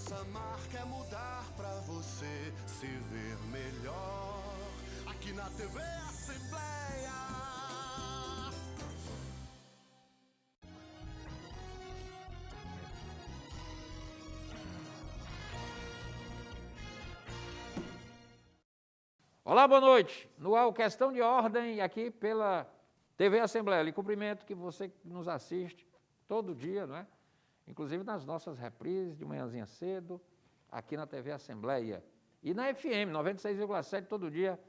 Nossa marca é mudar pra você se ver melhor. Aqui na TV Assembleia. Olá, boa noite. No ar, Questão de Ordem, aqui pela TV Assembleia. Lhe cumprimento que você nos assiste todo dia, não é? Inclusive nas nossas reprises, de manhãzinha cedo, aqui na TV Assembleia. E na FM 96,7 todo dia,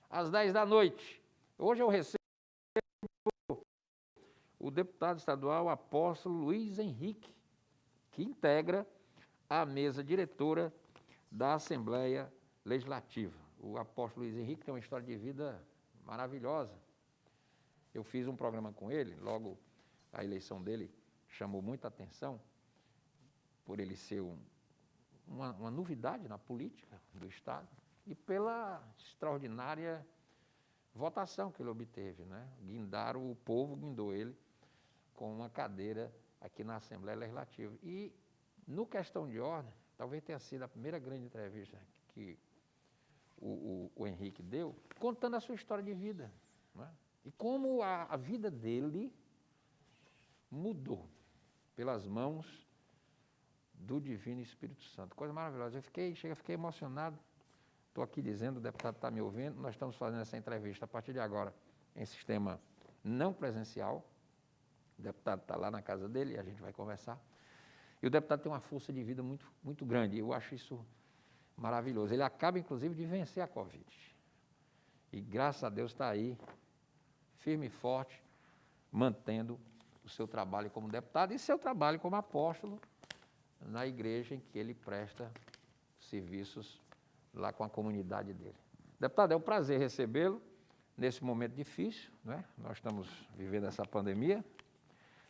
às 10 da noite. Hoje eu recebo o deputado estadual Apóstolo Luiz Henrique, que integra a mesa diretora da Assembleia Legislativa. O Apóstolo Luiz Henrique tem uma história de vida maravilhosa. Eu fiz um programa com ele, logo a eleição dele chamou muita atenção, por ele ser uma novidade na política do Estado e pela extraordinária votação que ele obteve, né? O povo guindou ele com uma cadeira aqui na Assembleia Legislativa. E, no Questão de Ordem, talvez tenha sido a primeira grande entrevista que o Henrique deu, contando a sua história de vida, né? E como a vida dele mudou pelas mãos do Divino Espírito Santo. Coisa maravilhosa. Eu fiquei emocionado. Estou aqui dizendo, o deputado está me ouvindo, nós estamos fazendo essa entrevista a partir de agora em sistema não presencial. O deputado está lá na casa dele e a gente vai conversar. E o deputado tem uma força de vida muito, muito grande. Eu acho isso maravilhoso. Ele acaba, inclusive, de vencer a Covid. E, graças a Deus, está aí, firme e forte, mantendo o seu trabalho como deputado e seu trabalho como apóstolo na igreja em que ele presta serviços lá com a comunidade dele. Deputado, é um prazer recebê-lo nesse momento difícil, né? Nós estamos vivendo essa pandemia.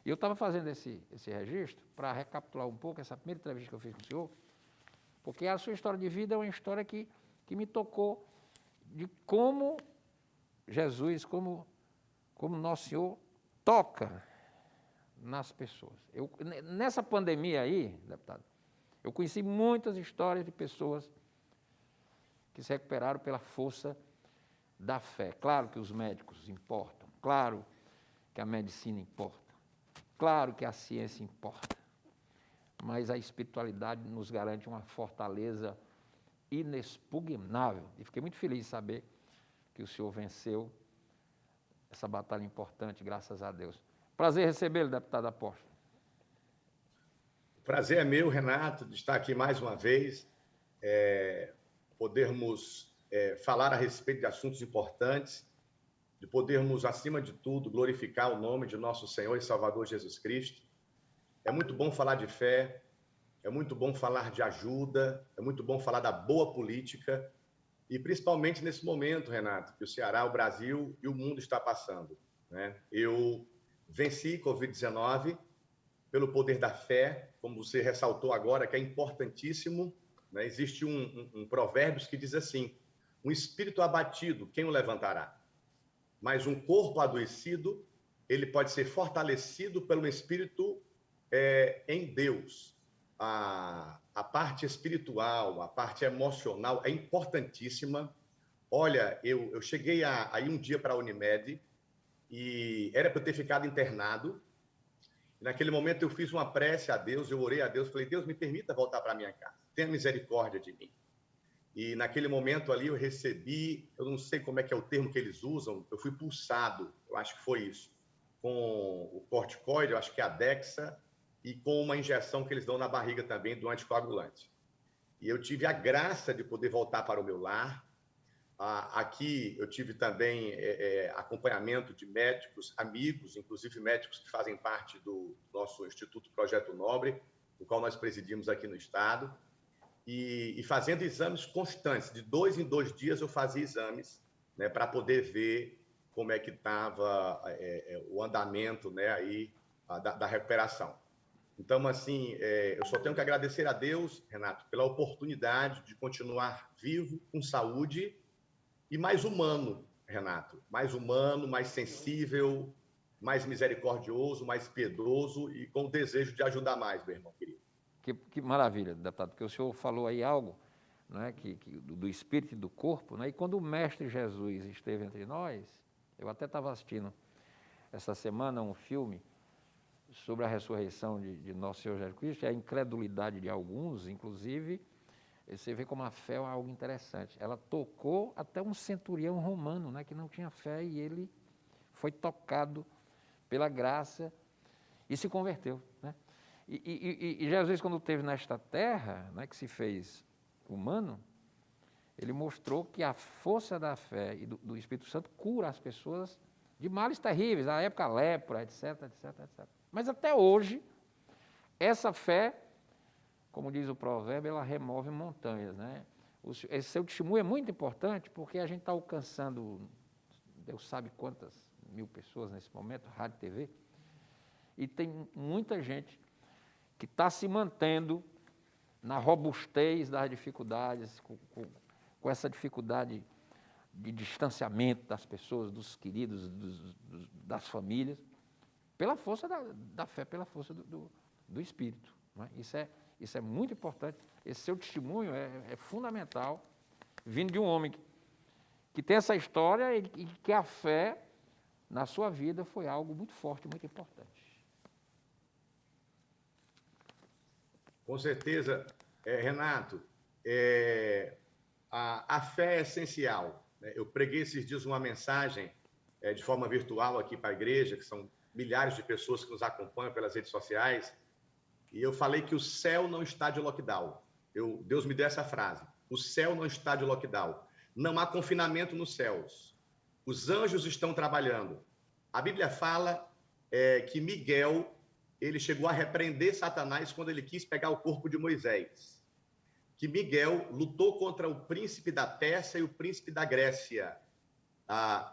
E eu estava fazendo esse registro para recapitular um pouco essa primeira entrevista que eu fiz com o senhor, porque a sua história de vida é uma história que me tocou de como Jesus, como Nosso Senhor toca nas pessoas. Nessa pandemia aí, deputado, eu conheci muitas histórias de pessoas que se recuperaram pela força da fé. Claro que os médicos importam, claro que a medicina importa, claro que a ciência importa, mas a espiritualidade nos garante uma fortaleza inexpugnável. E fiquei muito feliz de saber que o senhor venceu essa batalha importante, graças a Deus. Prazer recebê-lo, deputado Apóstolo. O prazer é meu, Renato, de estar aqui mais uma vez, podermos falar a respeito de assuntos importantes, de podermos, acima de tudo, glorificar o nome de nosso Senhor e Salvador Jesus Cristo. É muito bom falar de fé, é muito bom falar de ajuda, é muito bom falar da boa política, e principalmente nesse momento, Renato, que o Ceará, o Brasil e o mundo está passando, né? Eu venci Covid-19 pelo poder da fé, como você ressaltou agora, que é importantíssimo, né? Existe um provérbio que diz assim: um espírito abatido, quem o levantará? Mas um corpo adoecido, ele pode ser fortalecido pelo espírito em Deus. A parte espiritual, a parte emocional é importantíssima. Olha, eu cheguei a ir um dia para a Unimed e era para eu ter ficado internado. Naquele momento eu fiz uma prece a Deus, eu orei a Deus, falei: Deus, me permita voltar para minha casa, tenha misericórdia de mim. E naquele momento ali eu recebi, eu não sei como é que é o termo que eles usam, eu fui pulsado, eu acho que foi isso, com o corticoide, eu acho que é a Dexa, e com uma injeção que eles dão na barriga também do anticoagulante. E eu tive a graça de poder voltar para o meu lar. Aqui eu tive também acompanhamento de médicos, amigos, inclusive médicos que fazem parte do nosso Instituto Projeto Nobre, o qual nós presidimos aqui no Estado, e fazendo exames constantes. De 2 em 2 dias eu fazia exames, né, para poder ver como é que estava o andamento, né, aí, da recuperação. Então, assim, eu só tenho que agradecer a Deus, Renato, pela oportunidade de continuar vivo, com saúde e mais humano, Renato. Mais humano, mais sensível, mais misericordioso, mais piedoso e com o desejo de ajudar mais, meu irmão querido. Que maravilha, deputado, porque o senhor falou aí algo, né, do espírito e do corpo, né, e quando o Mestre Jesus esteve entre nós, eu até estava assistindo essa semana um filme sobre a ressurreição de Nosso Senhor Jesus Cristo, e a incredulidade de alguns, inclusive, você vê como a fé é algo interessante. Ela tocou até um centurião romano, né, que não tinha fé, e ele foi tocado pela graça e se converteu, né? E Jesus, quando esteve nesta terra, né, que se fez humano, ele mostrou que a força da fé e do Espírito Santo cura as pessoas de males terríveis, na época a lepra, etc, etc, etc. Mas até hoje, essa fé, como diz o provérbio, ela remove montanhas, né? Esse seu testemunho é muito importante, porque a gente está alcançando, Deus sabe quantas mil pessoas nesse momento, rádio e TV, e tem muita gente que está se mantendo na robustez das dificuldades, com essa dificuldade de distanciamento das pessoas, dos queridos, das famílias, pela força da fé, pela força do Espírito, não é? Isso é muito importante. Esse seu testemunho é fundamental, vindo de um homem que tem essa história e que a fé na sua vida foi algo muito forte, muito importante. Com certeza, Renato, a fé é essencial, né? Eu preguei esses dias uma mensagem de forma virtual aqui para a igreja, que são milhares de pessoas que nos acompanham pelas redes sociais, e eu falei que o céu não está de lockdown. Deus me deu essa frase: o céu não está de lockdown. Não há confinamento nos céus. Os anjos estão trabalhando. A Bíblia fala que Miguel, ele chegou a repreender Satanás quando ele quis pegar o corpo de Moisés. Que Miguel lutou contra o príncipe da Pérsia e o príncipe da Grécia,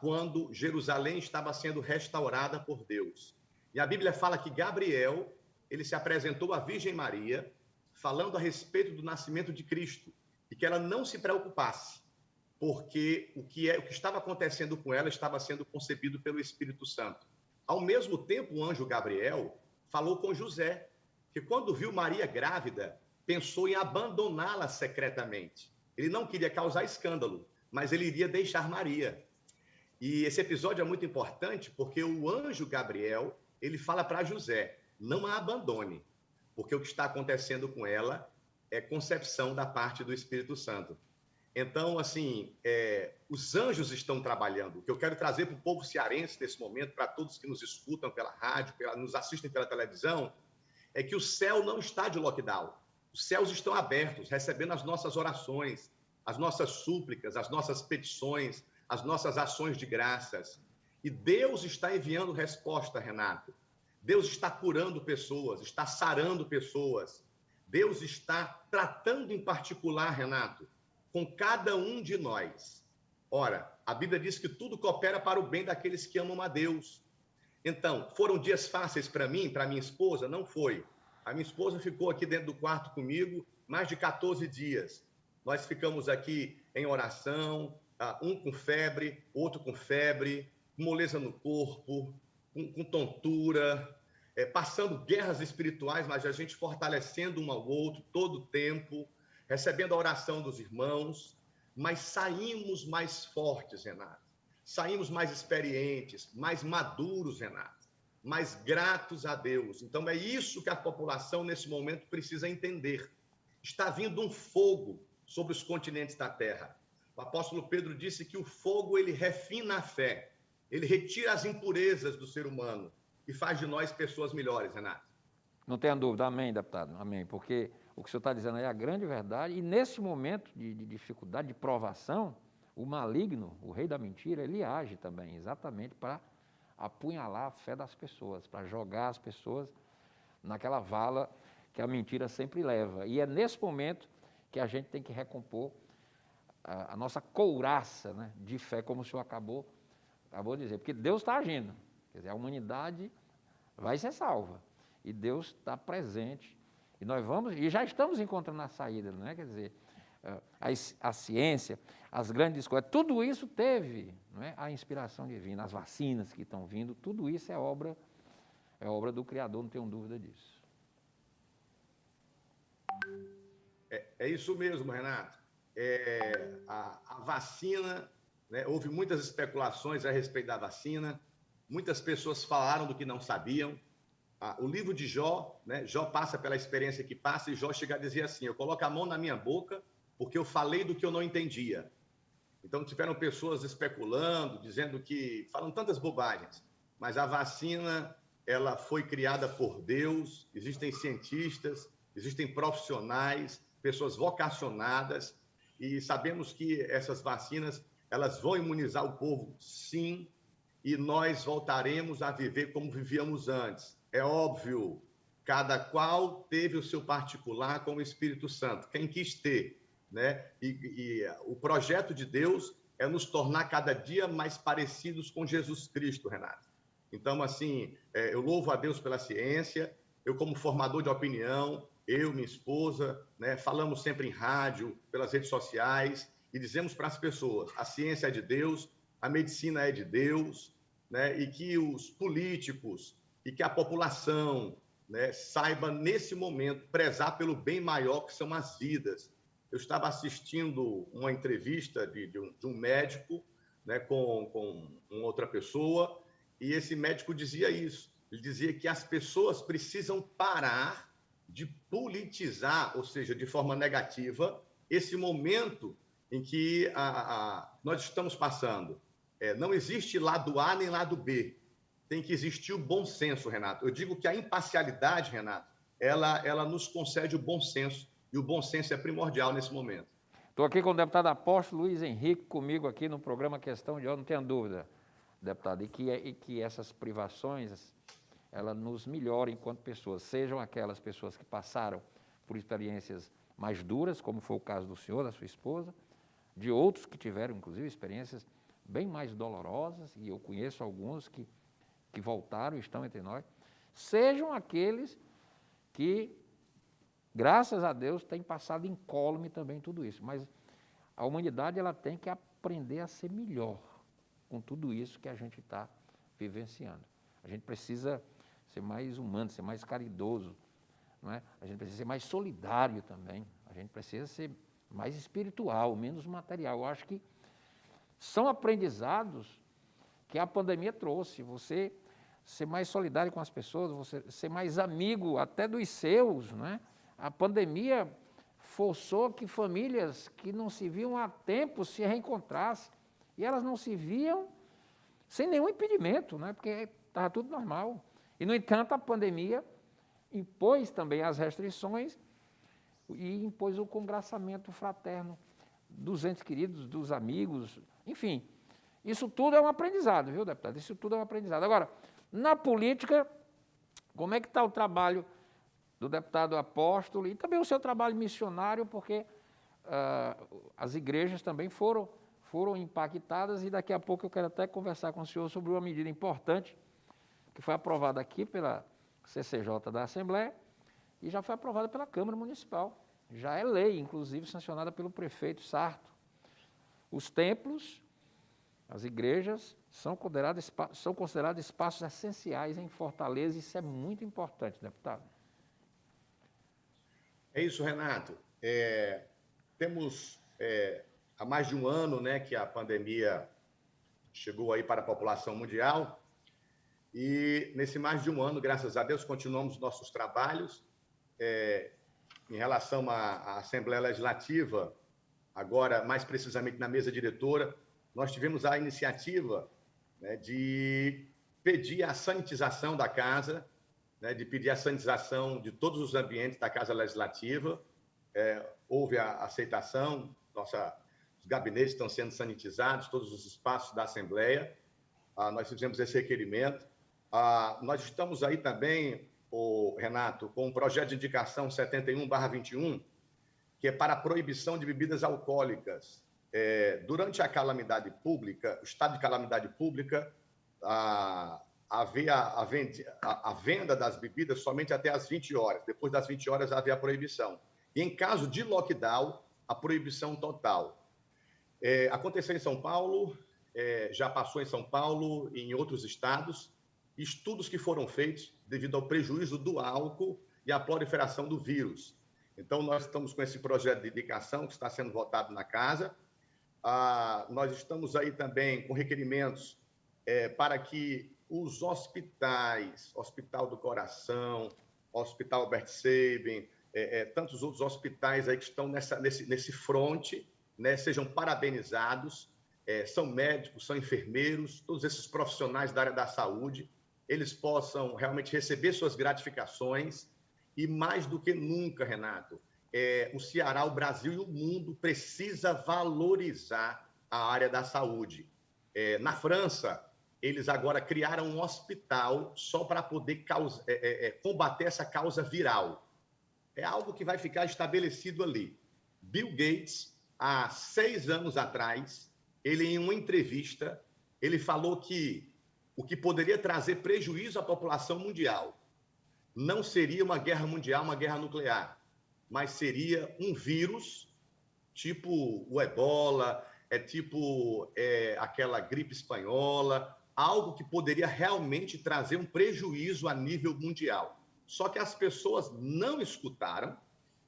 quando Jerusalém estava sendo restaurada por Deus. E a Bíblia fala que Gabriel, ele se apresentou à Virgem Maria, falando a respeito do nascimento de Cristo, e que ela não se preocupasse, porque o que estava acontecendo com ela estava sendo concebido pelo Espírito Santo. Ao mesmo tempo, o anjo Gabriel falou com José, que quando viu Maria grávida, pensou em abandoná-la secretamente. Ele não queria causar escândalo, mas ele iria deixar Maria. E esse episódio é muito importante porque o anjo Gabriel, ele fala para José: não a abandone, porque o que está acontecendo com ela é concepção da parte do Espírito Santo. Então, assim, os anjos estão trabalhando. O que eu quero trazer para o povo cearense nesse momento, para todos que nos escutam pela rádio, nos assistem pela televisão, é que o céu não está de lockdown. Os céus estão abertos, recebendo as nossas orações, as nossas súplicas, as nossas petições, as nossas ações de graças. E Deus está enviando resposta, Renato. Deus está curando pessoas, está sarando pessoas. Deus está tratando em particular, Renato, com cada um de nós. Ora, a Bíblia diz que tudo coopera para o bem daqueles que amam a Deus. Então, foram dias fáceis para mim, para minha esposa? Não foi. A minha esposa ficou aqui dentro do quarto comigo mais de 14 dias. Nós ficamos aqui em oração, um com febre, outro com febre, moleza no corpo, com tontura, passando guerras espirituais, mas a gente fortalecendo um ao outro todo o tempo, recebendo a oração dos irmãos, mas saímos mais fortes, Renato. Saímos mais experientes, mais maduros, Renato, mais gratos a Deus. Então é isso que a população nesse momento precisa entender. Está vindo um fogo sobre os continentes da Terra. O apóstolo Pedro disse que o fogo, ele refina a fé, ele retira as impurezas do ser humano e faz de nós pessoas melhores, Renato. Não tenha dúvida, amém, deputado, amém, porque o que o senhor está dizendo aí é a grande verdade, e nesse momento de dificuldade, de provação, o maligno, o rei da mentira, ele age também, exatamente para apunhalar a fé das pessoas, para jogar as pessoas naquela vala que a mentira sempre leva. E é nesse momento que a gente tem que recompor a nossa couraça, né, de fé, como o senhor acabou de dizer, porque Deus está agindo, quer dizer, a humanidade vai ser salva, e Deus está presente. E nós vamos, e já estamos encontrando a saída, não é? Quer dizer, a ciência, as grandes descobertas, tudo isso teve, não é? A inspiração divina, as vacinas que estão vindo, tudo isso é obra do Criador, não tenho dúvida disso. É isso mesmo, Renato. A vacina, né, houve muitas especulações a respeito da vacina, muitas pessoas falaram do que não sabiam. O livro de Jó, né, Jó passa pela experiência que passa, e Jó chega a dizer assim: eu coloco a mão na minha boca porque eu falei do que eu não entendia. Então, tiveram pessoas especulando, dizendo que, falam tantas bobagens, mas a vacina, ela foi criada por Deus, existem cientistas, existem profissionais, pessoas vocacionadas, e sabemos que essas vacinas, elas vão imunizar o povo, sim, e nós voltaremos a viver como vivíamos antes. É óbvio, cada qual teve o seu particular com o Espírito Santo, quem quis ter, né? E o projeto de Deus é nos tornar cada dia mais parecidos com Jesus Cristo, Renato. Então, assim, eu louvo a Deus pela ciência, eu como formador de opinião, eu, minha esposa, né, falamos sempre em rádio, pelas redes sociais, e dizemos para as pessoas: a ciência é de Deus, a medicina é de Deus, né, e que os políticos e que a população, né, saiba, nesse momento, prezar pelo bem maior que são as vidas. Eu estava assistindo uma entrevista de um médico, né, com outra pessoa, e esse médico dizia isso. Ele dizia que as pessoas precisam parar de politizar, ou seja, de forma negativa, esse momento em que nós estamos passando. Não existe lado A nem lado B. Tem que existir o bom senso, Renato. Eu digo que a imparcialidade, Renato, ela nos concede o bom senso, e o bom senso é primordial nesse momento. Estou aqui com o deputado apóstolo Luiz Henrique, comigo aqui no programa Questão de Ordem, não tenho dúvida, deputado, e que essas privações, elas nos melhorem enquanto pessoas, sejam aquelas pessoas que passaram por experiências mais duras, como foi o caso do senhor, da sua esposa, de outros que tiveram, inclusive, experiências bem mais dolorosas, e eu conheço alguns que voltaram e estão entre nós, sejam aqueles que, graças a Deus, têm passado incólume também tudo isso. Mas a humanidade, ela tem que aprender a ser melhor com tudo isso que a gente está vivenciando. A gente precisa ser mais humano, ser mais caridoso, não é? A gente precisa ser mais solidário também, a gente precisa ser mais espiritual, menos material. Eu acho que são aprendizados que a pandemia trouxe. Você ser mais solidário com as pessoas, você ser mais amigo até dos seus, né? A pandemia forçou que famílias que não se viam há tempo se reencontrassem, e elas não se viam sem nenhum impedimento, né? Porque estava tudo normal. E, no entanto, a pandemia impôs também as restrições e impôs o congraçamento fraterno dos entes queridos, dos amigos, enfim. Isso tudo é um aprendizado, viu, deputado? Isso tudo é um aprendizado. Agora, na política, como é que está o trabalho do deputado apóstolo e também o seu trabalho missionário, porque as igrejas também foram impactadas, e daqui a pouco eu quero até conversar com o senhor sobre uma medida importante que foi aprovada aqui pela CCJ da Assembleia e já foi aprovada pela Câmara Municipal. Já é lei, inclusive, sancionada pelo prefeito Sarto. Os templos, as igrejas, são considerados espaços essenciais em Fortaleza, e isso é muito importante, deputado. É isso, Renato. Temos há mais de um ano, né, que a pandemia chegou aí para a população mundial, e nesse mais de um ano, graças a Deus, continuamos nossos trabalhos em relação à Assembleia Legislativa. Agora, mais precisamente na mesa diretora, nós tivemos a iniciativa, né, de pedir a sanitização da casa, né, de pedir a sanitização de todos os ambientes da Casa Legislativa. Houve a aceitação, os gabinetes estão sendo sanitizados, todos os espaços da Assembleia. Nós fizemos esse requerimento. Nós estamos aí também, Renato, com um projeto de indicação 71/21, que é para a proibição de bebidas alcoólicas. Durante a calamidade pública, o estado de calamidade pública, havia a venda das bebidas somente até às 20 horas. Depois das 20 horas havia a proibição. E em caso de lockdown, a proibição total. Aconteceu em São Paulo, já passou em São Paulo e em outros estados, estudos que foram feitos devido ao prejuízo do álcool e à proliferação do vírus. Então, nós estamos com esse projeto de indicação que está sendo votado na casa. Nós estamos aí também com requerimentos para que os hospitais, Hospital do Coração, Hospital Albert Sabin, tantos outros hospitais aí que estão nesse fronte, né, sejam parabenizados. São médicos, são enfermeiros, todos esses profissionais da área da saúde, eles possam realmente receber suas gratificações e, mais do que nunca, Renato, o Ceará, o Brasil e o mundo precisa valorizar a área da saúde. Na França, eles agora criaram um hospital só para poder combater essa causa viral. É algo que vai ficar estabelecido ali. Bill Gates, há 6 anos atrás, ele, em uma entrevista, ele falou que o que poderia trazer prejuízo à população mundial não seria uma guerra mundial, uma guerra nuclear, mas seria um vírus, tipo o ebola, tipo aquela gripe espanhola, algo que poderia realmente trazer um prejuízo a nível mundial. Só que as pessoas não escutaram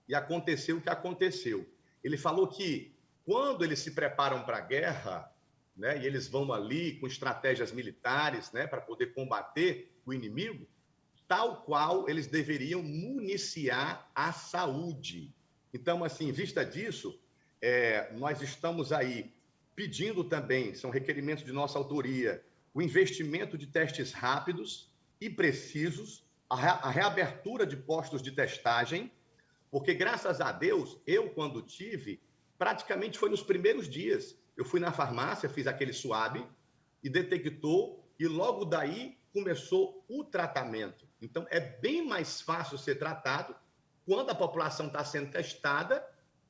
e aconteceu o que aconteceu. Ele falou que quando eles se preparam para a guerra, né, e eles vão ali com estratégias militares, né, para poder combater o inimigo, tal qual eles deveriam municiar a saúde. Então, assim, em vista disso, nós estamos aí pedindo também, são requerimentos de nossa autoria, o investimento de testes rápidos e precisos, a reabertura de postos de testagem, porque, graças a Deus, eu, quando tive, praticamente foi nos primeiros dias. Eu fui na farmácia, fiz aquele swab e detectou, e logo daí começou o tratamento. Então, é bem mais fácil ser tratado quando a população está sendo testada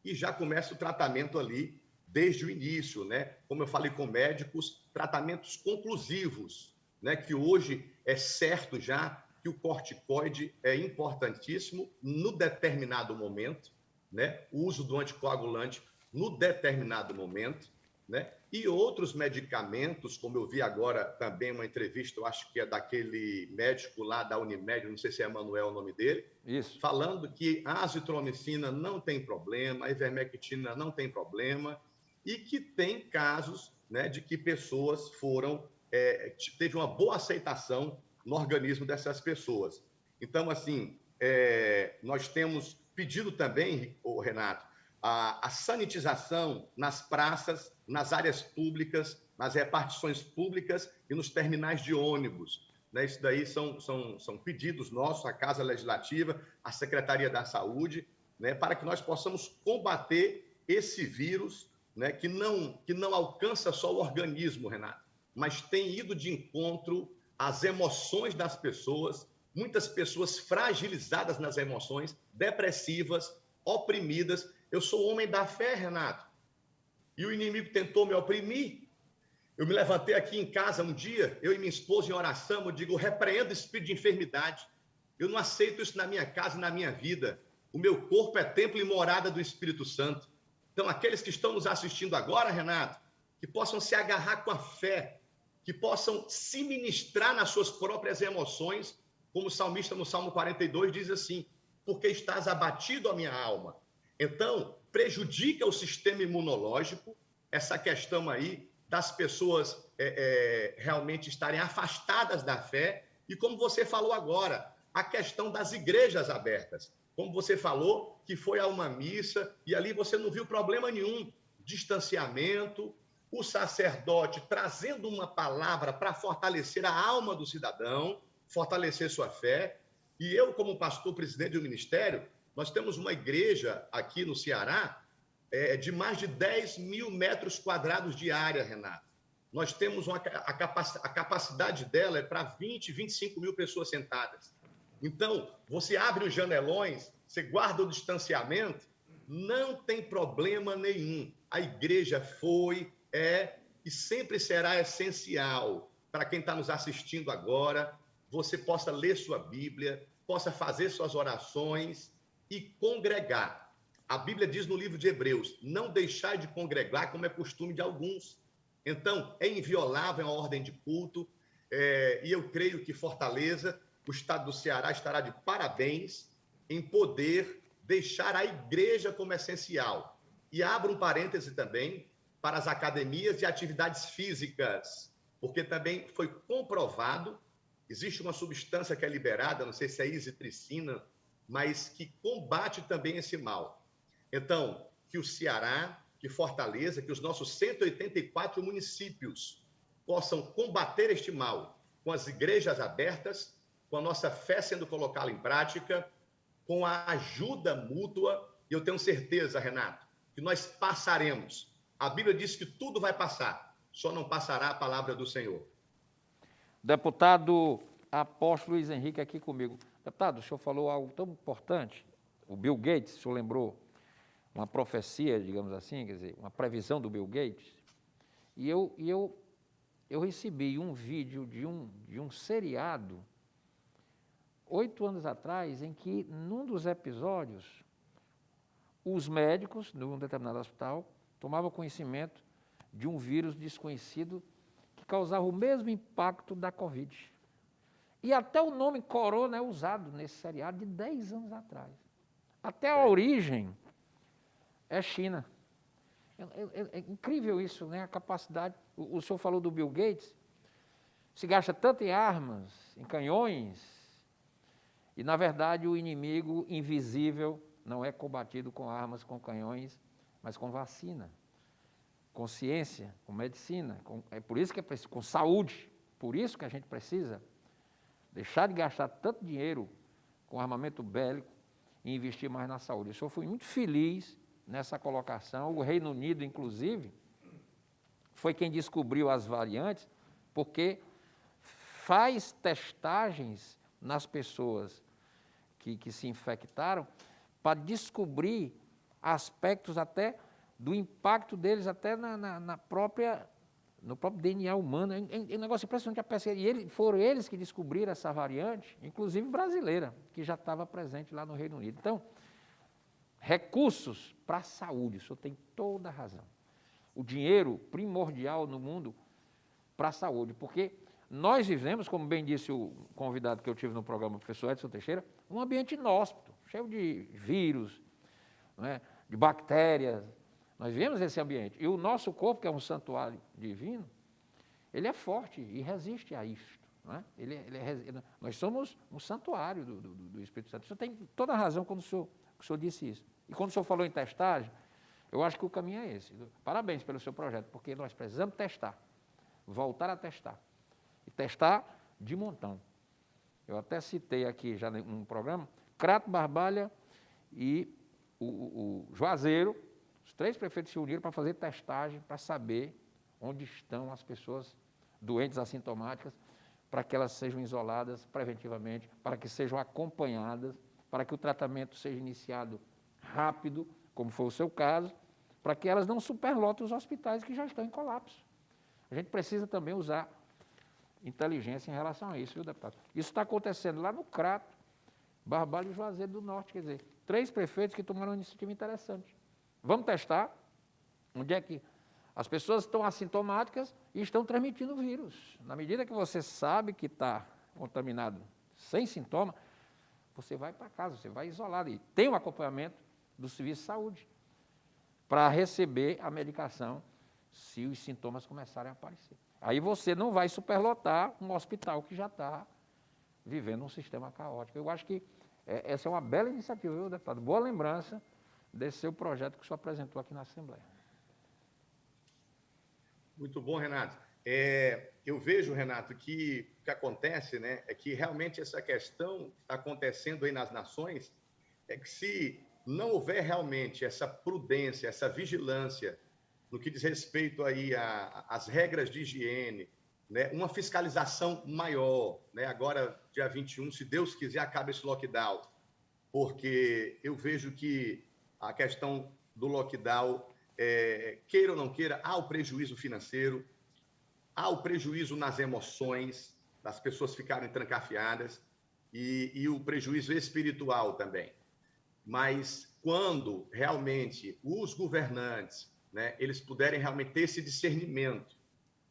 e já começa o tratamento ali desde o início, né? Como eu falei com médicos, tratamentos conclusivos, né? Que hoje é certo já que o corticoide é importantíssimo no determinado momento, né? O uso do anticoagulante no determinado momento, né? E outros medicamentos, como eu vi agora também uma entrevista, eu acho que é daquele médico lá da Unimed, não sei se é Emanuel o nome dele, Isso. falando que a azitromicina não tem problema, a ivermectina não tem problema, e que tem casos, né, de que pessoas teve uma boa aceitação no organismo dessas pessoas. Então, assim, nós temos pedido também, Renato, a sanitização nas praças, nas áreas públicas, nas repartições públicas e nos terminais de ônibus. Né? Isso daí são pedidos nossos, a Casa Legislativa, a Secretaria da Saúde, né? Para que nós possamos combater esse vírus, né? que não alcança só o organismo, Renato, mas tem ido de encontro às emoções das pessoas, muitas pessoas fragilizadas nas emoções, depressivas, oprimidas. Eu sou homem da fé, Renato, e o inimigo tentou me oprimir. Eu me levantei aqui em casa um dia, eu e minha esposa em oração, eu digo, eu repreendo o espírito de enfermidade. Eu não aceito isso na minha casa e na minha vida. O meu corpo é templo e morada do Espírito Santo. Então, aqueles que estão nos assistindo agora, Renato, que possam se agarrar com a fé, que possam se ministrar nas suas próprias emoções, como o salmista no Salmo 42 diz assim, porque estás abatido a minha alma. Então, prejudica o sistema imunológico, essa questão aí das pessoas realmente estarem afastadas da fé, e como você falou agora, a questão das igrejas abertas. Como você falou, que foi a uma missa, e ali você não viu problema nenhum, distanciamento, o sacerdote trazendo uma palavra para fortalecer a alma do cidadão, fortalecer sua fé, e eu, como pastor presidente do ministério, nós temos uma igreja aqui no Ceará de mais de 10 mil metros quadrados de área, Renato. Nós temos a capacidade dela para 20, 25 mil pessoas sentadas. Então, você abre os janelões, você guarda o distanciamento, não tem problema nenhum. A igreja foi, e sempre será essencial para quem está nos assistindo agora, você possa ler sua Bíblia, possa fazer suas orações e congregar. A Bíblia diz no livro de Hebreus, não deixai de congregar como é costume de alguns. Então, é inviolável a ordem de culto, e eu creio que Fortaleza, o estado do Ceará, estará de parabéns em poder deixar a igreja como essencial. E abro um parêntese também para as academias e atividades físicas, porque também foi comprovado, existe uma substância que é liberada, não sei se é isitricina, mas que combate também esse mal. Então, que o Ceará, que Fortaleza, que os nossos 184 municípios possam combater este mal com as igrejas abertas, com a nossa fé sendo colocada em prática, com a ajuda mútua, e eu tenho certeza, Renato, que nós passaremos. A Bíblia diz que tudo vai passar, só não passará a palavra do Senhor. Deputado Apóstolo Luiz Henrique aqui comigo. Deputado, o senhor falou algo tão importante, o Bill Gates, o senhor lembrou uma profecia, digamos assim, quer dizer, uma previsão do Bill Gates, e eu recebi um vídeo de um seriado 8 anos atrás, em que, num dos episódios, os médicos, num determinado hospital, tomavam conhecimento de um vírus desconhecido que causava o mesmo impacto da Covid. E até o nome corona é usado nesse seriado de 10 anos atrás. Até a origem é China. É incrível isso, né? A capacidade. O senhor falou do Bill Gates, se gasta tanto em armas, em canhões, e, na verdade, o inimigo invisível não é combatido com armas, com canhões, mas com vacina, com ciência, com medicina. É por isso que é preciso, com saúde. Por isso que a gente precisa deixar de gastar tanto dinheiro com armamento bélico e investir mais na saúde. Eu fui muito feliz nessa colocação. O Reino Unido, inclusive, foi quem descobriu as variantes, porque faz testagens nas pessoas que se infectaram para descobrir aspectos até do impacto deles até no próprio DNA humano. É um negócio impressionante a pesquisa. E foram eles que descobriram essa variante, inclusive brasileira, que já estava presente lá no Reino Unido. Então, recursos para a saúde, o senhor tem toda a razão. O dinheiro primordial no mundo para a saúde, porque nós vivemos, como bem disse o convidado que eu tive no programa, o professor Edson Teixeira, um ambiente inóspito, cheio de vírus, né, de bactérias. Nós vivemos esse ambiente. E o nosso corpo, que é um santuário divino, ele é forte e resiste a isto. Né? Nós somos um santuário do Espírito Santo. O senhor tem toda a razão quando o senhor disse isso. E quando o senhor falou em testagem, eu acho que o caminho é esse. Parabéns pelo seu projeto, porque nós precisamos testar, voltar a testar. E testar de montão. Eu até citei aqui já num programa, Crato, Barbalha e o Juazeiro, os 3 prefeitos se uniram para fazer testagem, para saber onde estão as pessoas doentes assintomáticas, para que elas sejam isoladas preventivamente, para que sejam acompanhadas, para que o tratamento seja iniciado rápido, como foi o seu caso, para que elas não superlotem os hospitais que já estão em colapso. A gente precisa também usar inteligência em relação a isso, viu, deputado? Isso está acontecendo lá no Crato, Barbalha e Juazeiro do Norte, quer dizer, 3 prefeitos que tomaram uma iniciativa interessante. Vamos testar onde é que as pessoas estão assintomáticas e estão transmitindo o vírus. Na medida que você sabe que está contaminado sem sintoma, você vai para casa, você vai isolado. E tem um acompanhamento do Serviço de Saúde para receber a medicação se os sintomas começarem a aparecer. Aí você não vai superlotar um hospital que já está vivendo um sistema caótico. Eu acho que essa é uma bela iniciativa, viu, deputado? Boa lembrança desse seu projeto que o senhor apresentou aqui na Assembleia. Muito bom, Renato. Eu vejo, Renato, que o que acontece, né, é que realmente essa questão que está acontecendo aí nas nações é que se não houver realmente essa prudência, essa vigilância no que diz respeito aí às regras de higiene, né, uma fiscalização maior, né, agora, dia 21, se Deus quiser, acaba esse lockdown, porque eu vejo que a questão do lockdown, queira ou não queira, há o prejuízo financeiro, há o prejuízo nas emoções, das pessoas ficarem trancafiadas, e o prejuízo espiritual também. Mas quando realmente os governantes, né, eles puderem realmente ter esse discernimento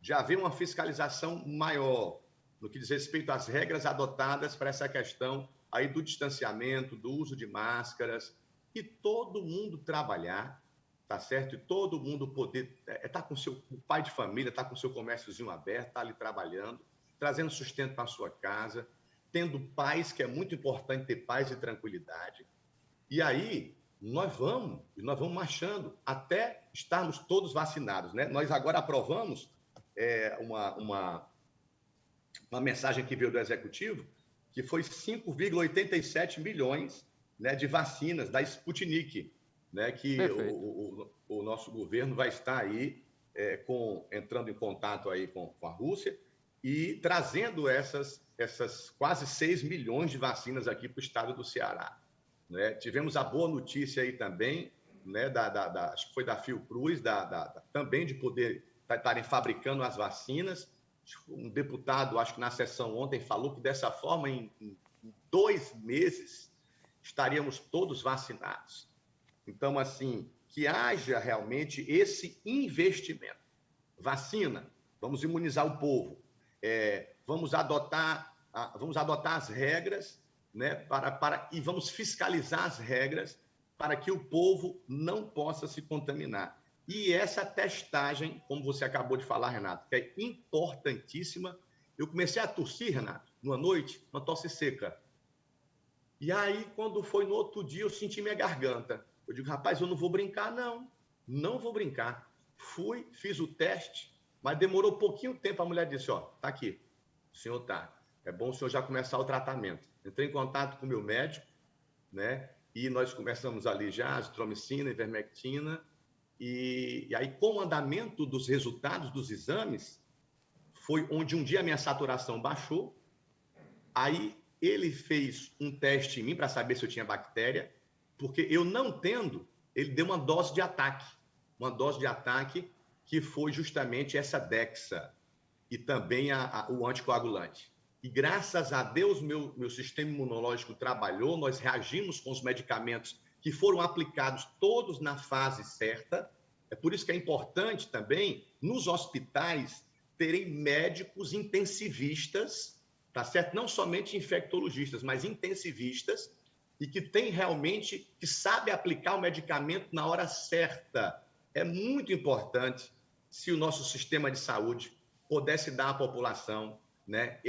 de haver uma fiscalização maior no que diz respeito às regras adotadas para essa questão aí do distanciamento, do uso de máscaras e todo mundo trabalhar, tá certo? E todo mundo poder tá com o pai de família, tá com seu comérciozinho aberto, tá ali trabalhando, trazendo sustento para sua casa, tendo paz, que é muito importante ter paz e tranquilidade. E aí nós vamos marchando até estarmos todos vacinados, né? Nós agora aprovamos uma mensagem que veio do Executivo, que foi 5,87 milhões, né, de vacinas da Sputnik, né, que o nosso governo vai estar aí entrando em contato aí com a Rússia e trazendo essas quase 6 milhões de vacinas aqui para o estado do Ceará. Né? Tivemos a boa notícia aí também, né, acho que foi da Fiocruz, também de poder estarem fabricando as vacinas. Um deputado, acho que na sessão ontem, falou que dessa forma, em 2 meses, estaríamos todos vacinados. Então, assim, que haja realmente esse investimento. Vacina, vamos imunizar o povo, vamos adotar as regras, né, e vamos fiscalizar as regras para que o povo não possa se contaminar. E essa testagem, como você acabou de falar, Renato, que é importantíssima. Eu comecei a tossir, Renato, numa noite, uma tosse seca. E aí, quando foi no outro dia, eu senti minha garganta. Eu digo, rapaz, eu não vou brincar, não. Não vou brincar. Fui, fiz o teste, mas demorou pouquinho tempo. A mulher disse, ó, tá aqui, o senhor tá. É bom o senhor já começar o tratamento. Entrei em contato com o meu médico, né? E nós começamos ali já, azitromicina, ivermectina. E aí, com o andamento dos resultados dos exames, foi onde um dia a minha saturação baixou. Aí ele fez um teste em mim para saber se eu tinha bactéria, porque eu não tendo, ele deu uma dose de ataque que foi justamente essa Dexa e também o anticoagulante. E graças a Deus, meu sistema imunológico trabalhou, nós reagimos com os medicamentos que foram aplicados todos na fase certa. É por isso que é importante também, nos hospitais, terem médicos intensivistas, tá certo? Não somente infectologistas, mas intensivistas, e que tem realmente, que sabe aplicar o medicamento na hora certa. É muito importante se o nosso sistema de saúde pudesse dar à população, né,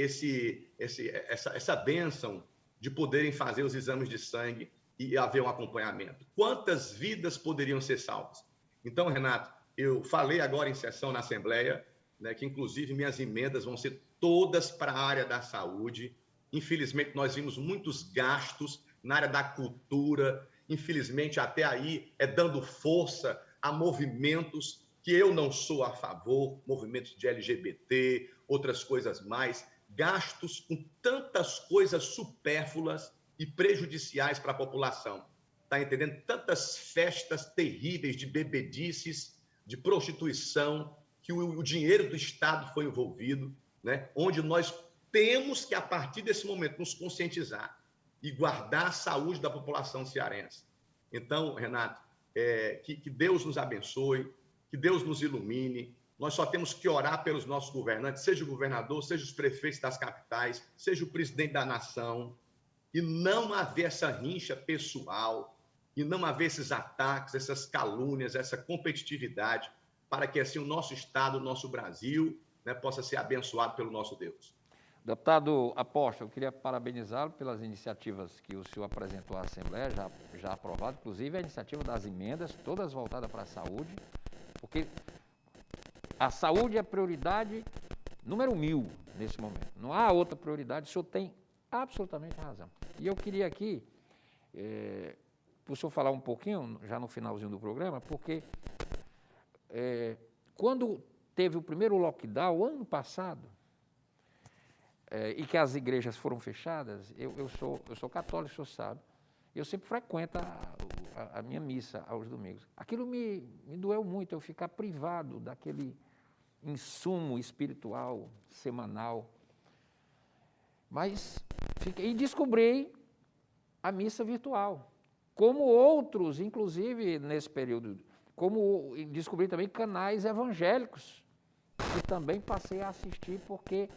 essa bênção de poderem fazer os exames de sangue e haver um acompanhamento. Quantas vidas poderiam ser salvas? Então, Renato, eu falei agora em sessão na Assembleia, né, que inclusive minhas emendas vão ser todas para a área da saúde. Infelizmente, nós vimos muitos gastos na área da cultura, infelizmente, até aí dando força a movimentos que eu não sou a favor, movimentos de LGBT, outras coisas mais, gastos com tantas coisas supérfluas e prejudiciais para a população. Está entendendo? Tantas festas terríveis de bebedices, de prostituição, que o dinheiro do Estado foi envolvido, né? Onde nós temos que, a partir desse momento, nos conscientizar e guardar a saúde da população cearense. Então, Renato, que Deus nos abençoe, que Deus nos ilumine. Nós só temos que orar pelos nossos governantes, seja o governador, seja os prefeitos das capitais, seja o presidente da nação, e não haver essa rincha pessoal, e não haver esses ataques, essas calúnias, essa competitividade, para que assim o nosso Estado, o nosso Brasil, né, possa ser abençoado pelo nosso Deus. Deputado Apóstolo, eu queria parabenizá-lo pelas iniciativas que o senhor apresentou à Assembleia, já aprovado, inclusive a iniciativa das emendas, todas voltadas para a saúde, porque a saúde é a prioridade número 1000 nesse momento. Não há outra prioridade, o senhor tem absolutamente razão. E eu queria aqui, para o senhor falar um pouquinho, já no finalzinho do programa, porque quando teve o primeiro lockdown, ano passado, e que as igrejas foram fechadas, eu sou católico, o senhor sabe, eu sempre frequento a minha missa aos domingos. Aquilo me doeu muito, eu ficar privado daquele insumo espiritual semanal. Mas e descobri a missa virtual, como outros, inclusive nesse período, como descobri também canais evangélicos, que também passei a assistir, porque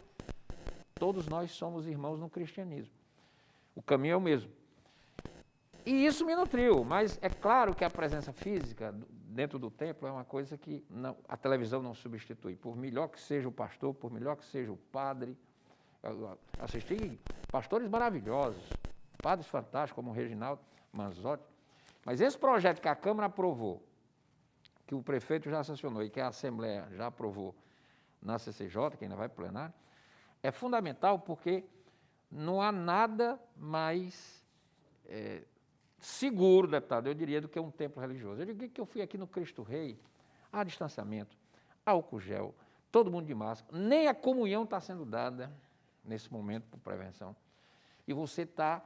todos nós somos irmãos no cristianismo. O caminho é o mesmo. E isso me nutriu, mas é claro que a presença física dentro do templo é uma coisa que a televisão não substitui. Por melhor que seja o pastor, por melhor que seja o padre, eu assisti pastores maravilhosos, padres fantásticos como o Reginaldo Manzotti, mas esse projeto que a Câmara aprovou, que o prefeito já sancionou e que a Assembleia já aprovou na CCJ, que ainda vai para o plenário, é fundamental porque não há nada mais seguro, deputado, eu diria, do que um templo religioso. Eu digo que eu fui aqui no Cristo Rei, há distanciamento, álcool gel, todo mundo de máscara, nem a comunhão está sendo dada nesse momento por prevenção. E você está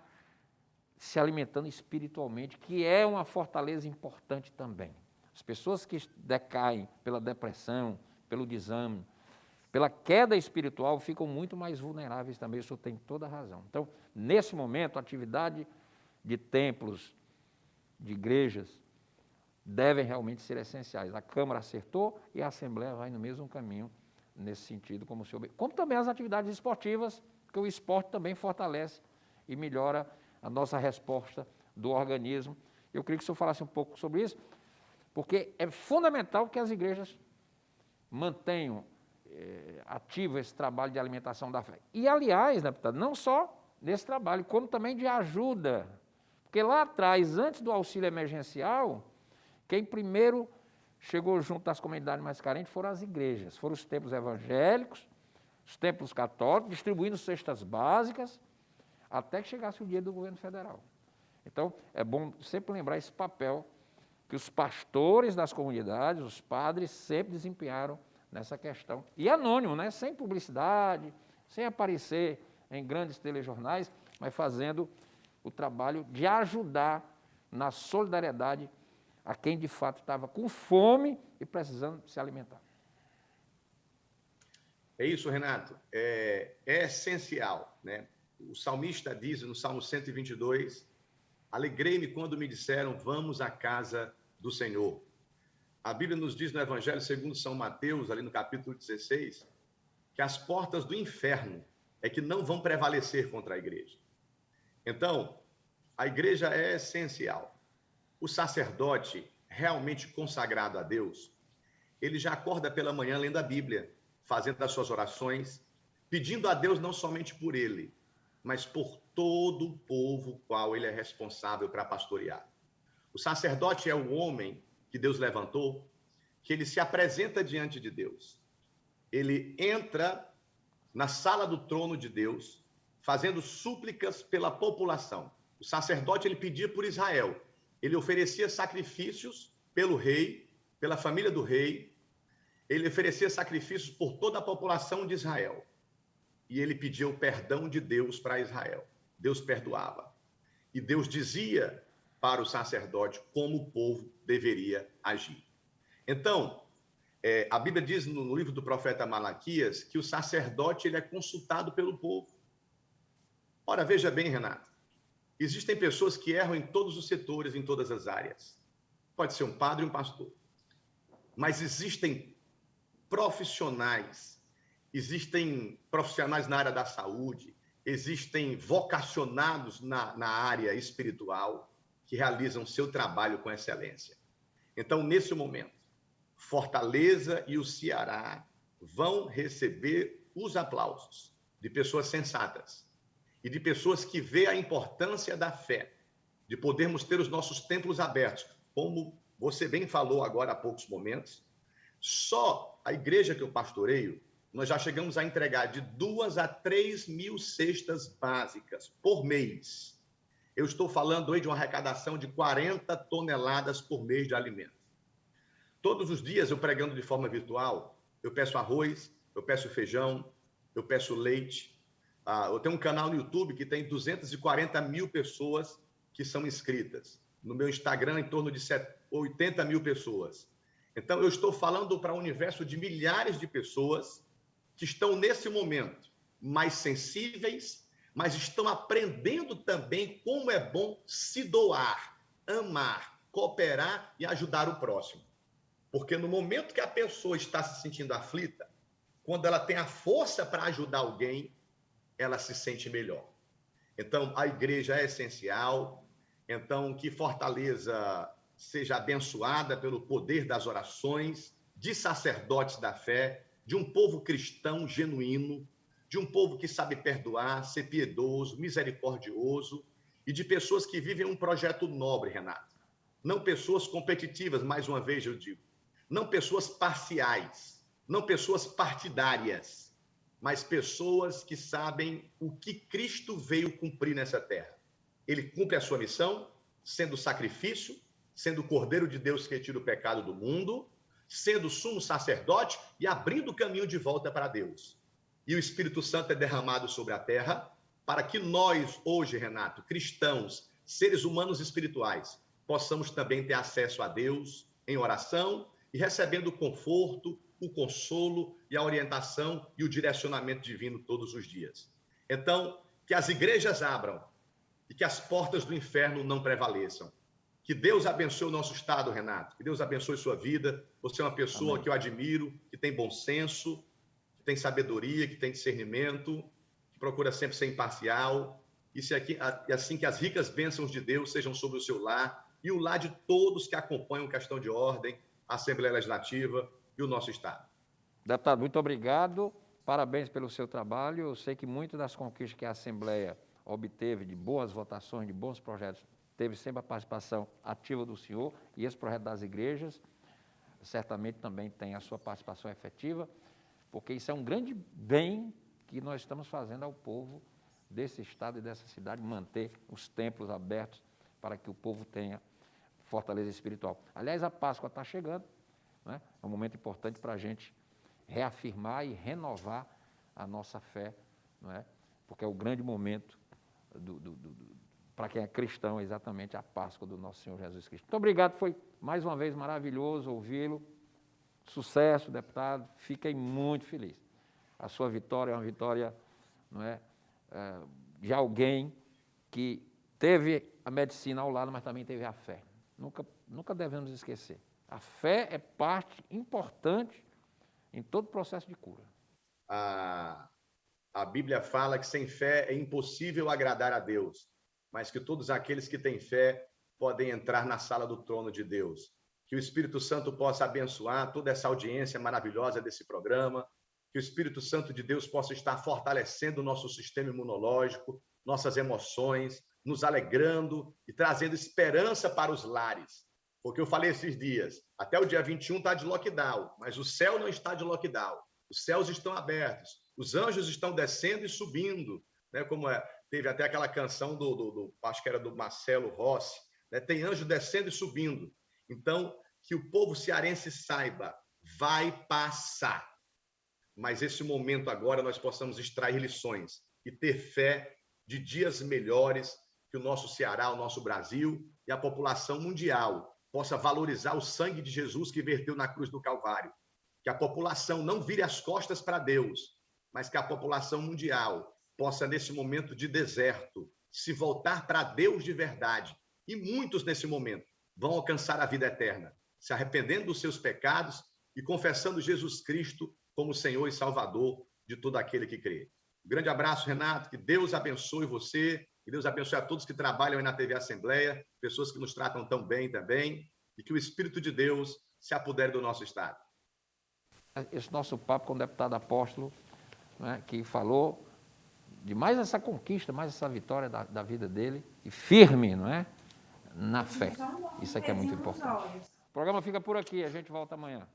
se alimentando espiritualmente, que é uma fortaleza importante também. As pessoas que decaem pela depressão, pelo desânimo, pela queda espiritual, ficam muito mais vulneráveis também, o senhor tem toda a razão. Então, nesse momento, a atividade de templos, de igrejas, devem realmente ser essenciais. A Câmara acertou e a Assembleia vai no mesmo caminho, nesse sentido, como o senhor... Como também as atividades esportivas, porque o esporte também fortalece e melhora a nossa resposta do organismo. Eu queria que o senhor falasse um pouco sobre isso, porque é fundamental que as igrejas mantenham ativo esse trabalho de alimentação da fé. E, aliás, né, deputado, não só nesse trabalho, como também de ajuda. Porque lá atrás, antes do auxílio emergencial, quem primeiro chegou junto das comunidades mais carentes foram as igrejas, foram os templos evangélicos, os templos católicos, distribuindo cestas básicas, até que chegasse o dia do governo federal. Então, é bom sempre lembrar esse papel que os pastores das comunidades, os padres, sempre desempenharam nessa questão. E anônimo, né? Sem publicidade, sem aparecer em grandes telejornais, mas fazendo o trabalho de ajudar na solidariedade a quem de fato estava com fome e precisando se alimentar. É isso, Renato. É essencial, né? O salmista diz no Salmo 122, alegrei-me quando me disseram, vamos à casa do Senhor. A Bíblia nos diz no Evangelho segundo São Mateus, ali no capítulo 16, que as portas do inferno é que não vão prevalecer contra a igreja. Então, a igreja é essencial. O sacerdote realmente consagrado a Deus, ele já acorda pela manhã lendo a Bíblia, fazendo as suas orações, pedindo a Deus não somente por ele, mas por todo o povo qual ele é responsável para pastorear. O sacerdote é o homem que Deus levantou, que ele se apresenta diante de Deus. Ele entra na sala do trono de Deus, fazendo súplicas pela população. O sacerdote, ele pedia por Israel. Ele oferecia sacrifícios pelo rei, pela família do rei. Ele oferecia sacrifícios por toda a população de Israel. E ele pedia o perdão de Deus para Israel. Deus perdoava. E Deus dizia para o sacerdote como o povo deveria agir. Então, a Bíblia diz no livro do profeta Malaquias que o sacerdote ele é consultado pelo povo. Ora, veja bem, Renato, existem pessoas que erram em todos os setores, em todas as áreas. Pode ser um padre e um pastor. Mas existem profissionais na área da saúde, existem vocacionados na área espiritual que realizam seu trabalho com excelência. Então, nesse momento, Fortaleza e o Ceará vão receber os aplausos de pessoas sensatas e de pessoas que veem a importância da fé, de podermos ter os nossos templos abertos, como você bem falou agora há poucos momentos. Só a igreja que eu pastoreio, nós já chegamos a entregar de 2 a 3 mil cestas básicas por mês. Eu estou falando aí de uma arrecadação de 40 toneladas por mês de alimentos. Todos os dias eu pregando de forma virtual, eu peço arroz, eu peço feijão, eu peço leite. Eu tenho um canal no YouTube que tem 240 mil pessoas que são inscritas. No meu Instagram, em torno de 80 mil pessoas. Então, eu estou falando para um universo de milhares de pessoas que estão, nesse momento, mais sensíveis, mas estão aprendendo também como é bom se doar, amar, cooperar e ajudar o próximo. Porque no momento que a pessoa está se sentindo aflita, quando ela tem a força para ajudar alguém, ela se sente melhor. Então, a igreja é essencial, Então, que Fortaleza seja abençoada pelo poder das orações, de sacerdotes da fé, de um povo cristão genuíno, de um povo que sabe perdoar, ser piedoso, misericordioso, e de pessoas que vivem um projeto nobre, Renato. Não pessoas competitivas, mais uma vez eu digo. Não pessoas parciais, não pessoas partidárias, mas pessoas que sabem o que Cristo veio cumprir nessa terra. Ele cumpre a sua missão, sendo sacrifício, sendo o Cordeiro de Deus que tira o pecado do mundo, sendo sumo sacerdote e abrindo o caminho de volta para Deus. E o Espírito Santo é derramado sobre a terra para que nós, hoje, Renato, cristãos, seres humanos espirituais, possamos também ter acesso a Deus em oração e recebendo o conforto, o consolo e a orientação e o direcionamento divino todos os dias. Então, que as igrejas abram e que as portas do inferno não prevaleçam. Que Deus abençoe o nosso estado, Renato. Que Deus abençoe sua vida. Você é uma pessoa Amém. que eu admiro, que tem bom senso, que tem sabedoria, que tem discernimento, que procura sempre ser imparcial. E assim que as ricas bênçãos de Deus sejam sobre o seu lar e o lar de todos que acompanham Questão de Ordem, a Assembleia Legislativa e o nosso estado. Deputado, muito obrigado. Parabéns pelo seu trabalho. Eu sei que muitas das conquistas que a Assembleia obteve, de boas votações, de bons projetos, teve sempre a participação ativa do senhor, e esse projeto das igrejas certamente também tem a sua participação efetiva, porque isso é um grande bem que nós estamos fazendo ao povo desse estado e dessa cidade, manter os templos abertos para que o povo tenha fortaleza espiritual. Aliás, a Páscoa está chegando, né? É um momento importante para a gente reafirmar e renovar a nossa fé, não é? Porque é o grande momento para quem é cristão, exatamente a Páscoa do nosso Senhor Jesus Cristo. Muito obrigado, foi mais uma vez maravilhoso ouvi-lo. Sucesso, deputado, fiquei muito feliz. A sua vitória é uma vitória, não é, de alguém que teve a medicina ao lado, mas também teve a fé. Nunca devemos esquecer. A fé é parte importante em todo o processo de cura. A Bíblia fala que sem fé é impossível agradar a Deus, mas que todos aqueles que têm fé podem entrar na sala do trono de Deus. Que o Espírito Santo possa abençoar toda essa audiência maravilhosa desse programa, que o Espírito Santo de Deus possa estar fortalecendo o nosso sistema imunológico, nossas emoções, nos alegrando e trazendo esperança para os lares. Porque eu falei esses dias, até o dia 21 está de lockdown, mas o céu não está de lockdown. Os céus estão abertos, os anjos estão descendo e subindo, né? Teve até aquela canção acho que era do Marcelo Rossi, né? Tem anjo descendo e subindo. Então, que o povo cearense saiba, vai passar. Mas esse momento agora nós possamos extrair lições e ter fé de dias melhores, que o nosso Ceará, o nosso Brasil e a população mundial possa valorizar o sangue de Jesus que verteu na cruz do Calvário. Que a população não vire as costas para Deus, mas que a população mundial possa, nesse momento de deserto, se voltar para Deus de verdade. E muitos, nesse momento, vão alcançar a vida eterna, se arrependendo dos seus pecados e confessando Jesus Cristo como Senhor e Salvador de todo aquele que crê. Um grande abraço, Renato, que Deus abençoe você, que Deus abençoe a todos que trabalham aí na TV Assembleia, pessoas que nos tratam tão bem também, e que o Espírito de Deus se apodere do nosso estado. Esse nosso papo com o deputado apóstolo, né, que falou de mais essa conquista, mais essa vitória da vida dele, e firme, não é? Na fé. Isso aqui é muito importante. O programa fica por aqui, a gente volta amanhã.